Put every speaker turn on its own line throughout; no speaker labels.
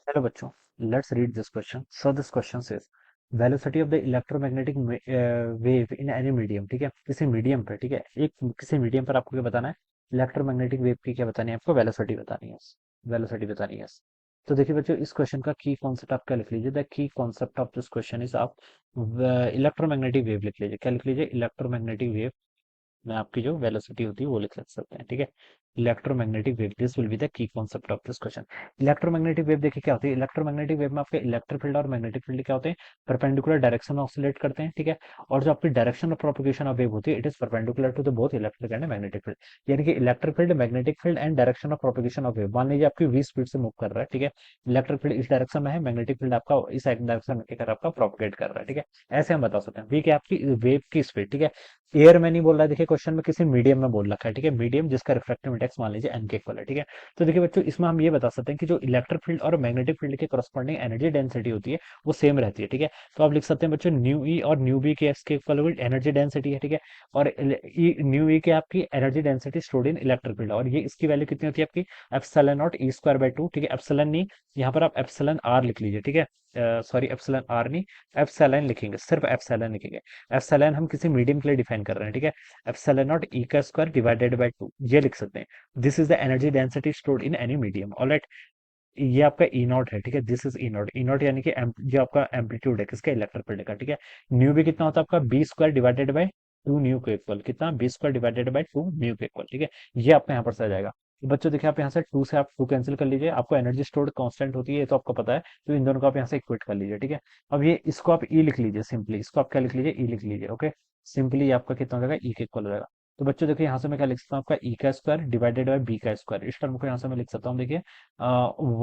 Hello बच्चों, let's read this question. So this question says velocity of the electromagnetic wave in any medium. ठीक है, किसी medium पर. ठीक है, एक किसी मीडियम पर आपको क्या बताना है? इलेक्ट्रोमैग्नेटिक वेव की क्या बतानी है आपको? वेलोसिटी बतानी है. वेलोसिटी बतानी है. तो देखिए बच्चों, इस क्वेश्चन का की कॉन्सेप्ट आप क्या लिख लीजिए? The key concept of this question is आप इलेक्ट्रोमैग्नेटिक वेव लिख लीजिए. क्या लिख लीजिए? इलेक्ट्रोमैग्नेटिक वेव में आपकी जो वेलोसिटी होती है वो लिख सकते हैं. ठीक है, electromagnetic wave, this will be the key concept of this question. Electromagnetic wave देखिए क्या होती है. इलेक्ट्रोमैग्नेटिक वेव में आपके इलेक्ट्रिक फील्ड और मैग्नेटिक फील्ड क्या होते हैं? परपेंडिकुलर डायरेक्शन में ऑसिलेट करते हैं. ठीक है, और जो आपकी direction of propagation of wave होती है, it is perpendicular to the both electric and magnetic field. यानी कि electric field, magnetic field and direction of propagation of wave. मान लीजिए आपकी वी स्पीड से मूव कर रहा है. ठीक है, इलेक्ट्रिक फील्ड इस डायरेक्शन में है, मैग्नेटिक फील्ड आपका इस डायरेक्शन में आपका प्रोपगेट कर रहा है. ठीक है, ऐसे हम बता सकते हैं. वी क्या आपकी वेव की स्पीड. ठीक है, एयर में नहीं बोल रहा है, देखिए क्वेश्चन में किसी मीडियम में बोल रखा है. ठीक है, मीडियम जिसका रिफ्रैक्टिव इंडेक्स मान लीजिए एन के इक्वल है. ठीक है, तो देखिए बच्चों, इसमें हम ये बता सकते हैं कि जो इलेक्ट्रिक फील्ड और मैग्नेटिक फील्ड के करस्पॉन्डिंग एनर्जी डेंसिटी होती है वो सेम रहती है. ठीक है, तो आप लिख सकते हैं बच्चों न्यू ई और न्यू बी के एक्स के इक्वल एनर्जी डेंसिटी है. ठीक है, और न्यू ई के आपकी energy density stored in electric field, और ये इसकी वैल्यू कितनी होती है आपकी? Epsilon not E square by 2. ठीक है, एप्सिलॉन नहीं, यहाँ पर आप एप्सिलॉन आर लिख लीजिए. ठीक है, सॉरी एप्सिलॉन आर नहीं, एप्सिलॉन लिखेंगे, सिर्फ एप्सिलॉन लिखेंगे. एप्सिलॉन हम किसी मीडियम के लिए डिफाइन कर रहे हैं. ठीक है, एप्सिलॉन नॉट ई का स्क्वायर डिवाइडेड बाय 2, ये लिख सकते हैं. This is the energy density stored in any medium. Alright, ये आपका ई नॉट है. ठीक है, this is E not. E not यानी कि जो आपका एम्पलीट्यूड है किसका? इलेक्ट्रिक फील्ड का. ठीक है, न्यू भी कितना होता है आपका? B square divided by 2 nu के इक्वल. कितना? B square divided by 2 nu के इक्वल. ठीक है, ये आपका यहाँ पर से आ जाएगा. तो बच्चों देखिए, आप यहाँ से 2 से आप 2 कैंसिल कर लीजिए. आपको एनर्जी स्टोर्ड कांस्टेंट होती है, ये तो आपको पता है, तो इन दोनों को आप यहाँ से इक्वेट कर लीजिए. ठीक है, अब ये इसको आप ई लिख लीजिए. सिंपली इसको आप क्या लिख लीजिए? ई लिख लीजिए. ओके, सिंपली आपका कितना हो जाएगा? ई के इक्वल हो जाएगा. तो बच्चों देखिए, यहाँ से मैं क्या लिख सकता हूँ? आपका ई का स्क्वायर डिवाइडेड बाय बी का स्क्वायर. इस टर्म को यहाँ से मैं लिख सकता हूँ. देखिए,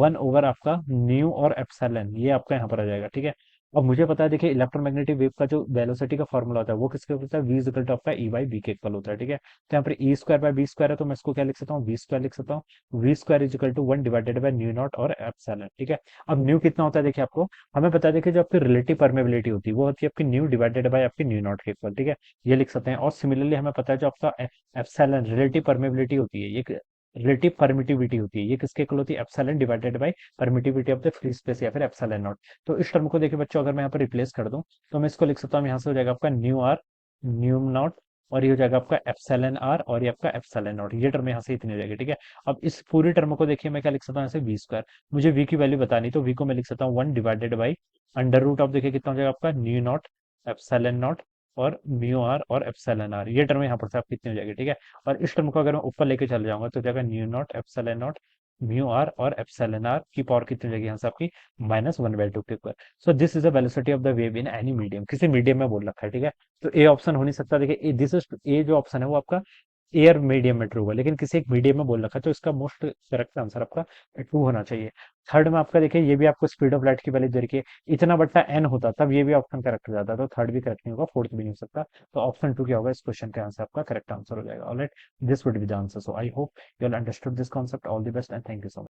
1 ओवर आपका न्यू और एप्सिलॉन, ये आपका यहाँ पर आ जाएगा. ठीक है, अब मुझे पता है, देखिए इलेक्ट्रोमैग्नेटिक वेव का जो वेलोसिटी का फॉर्मूला होता है वो किसके होता है? वी इज इक्वल टू आपका ई बाई बी के इक्वल होता है. ठीक है, तो यहाँ पर E square by B square है, तो मैं इसको क्या लिख सकता हूँ? वी स्क्वायर लिख सकता हूँ. V square is equal to 1 divided by nu naught और एप्सिलॉन. ठीक है, अब न्यू कितना होता है देखिए आपको, हमें पता है, देखिए जो आपकी रिलेटिव परमेबिलिटी होती है वो होती है आपकी न्यू डिवाइडेड बाय आपकी न्यू नॉट के इक्वल. ठीक है, ये लिख सकते हैं. और सिमिलरली हमें पता है जो आपका एप्सिलॉन रिलेटिव परमेबिलिटी होती है, ये रिलेटिव परमिटिविटी होती है, ये किसके इक्वल होती है? Epsilon divided by permittivity of the free space या फिर एप्सिलॉन नॉट. तो इस टर्म को देखिए बच्चों, अगर मैं यहाँ पर रिप्लेस कर दूं तो मैं इसको लिख सकता हूँ, यहाँ से हो जाएगा आपका न्यू आर न्यू नॉट, और ये हो जाएगा आपका एप्सिलॉन आर, और ये आपका एप्सिलॉन नॉट. ये टर्म यहाँ से इतनी हो जाएगी. ठीक है, अब इस पूरी टर्म को देखिए मैं क्या लिख सकता हूँ? ऐसे वी स्क्वायर. मुझे वी की वैल्यू बतानी, तो वी को मैं लिख सकता हूँ 1 divided by under root of, देखिए कितना हो जाएगा आपका? न्यू नॉट एप्सिलॉन नॉट और म्यू आर और एप्सिलॉन आर. ये टर्म यहाँ पर से आप कितनी हो जाएगी? ठीक है, और इस टर्म को अगर मैं ऊपर लेके चले जाऊंगा तो हो जाएगा nu naught epsilon naught mu R और एप्सिलॉन आर की पावर कितनी हो जाएगी यहाँ से आपकी? -1/2 के ऊपर. So this is the velocity of the wave in any medium. किसी मीडियम में बोल रखा है. ठीक है, तो ए ऑप्शन हो नहीं सकता. देखिए दिस इज ए जो ऑप्शन है वो आपका एयर मीडियम में ट्रू होगा, लेकिन किसी एक मीडियम में बोल रखा है, तो इसका मोस्ट करेक्ट आंसर आपका ट्रू होना चाहिए. थर्ड में आपका देखिए, ये भी आपको स्पीड ऑफ लाइट की वैल्यू दे रखी है, इतना बट्टा एन होता तब ये भी ऑप्शन करेक्ट हो जाता, तो थर्ड भी करेक्ट नहीं होगा, फोर्थ भी नहीं हो सकता. तो ऑप्शन टू क्या होगा? इस क्वेश्चन का आंसर आपका करेक्ट आंसर हो जाएगा. Alright, this would be the answer. So I hope you all understood this concept. All the best and thank you so much.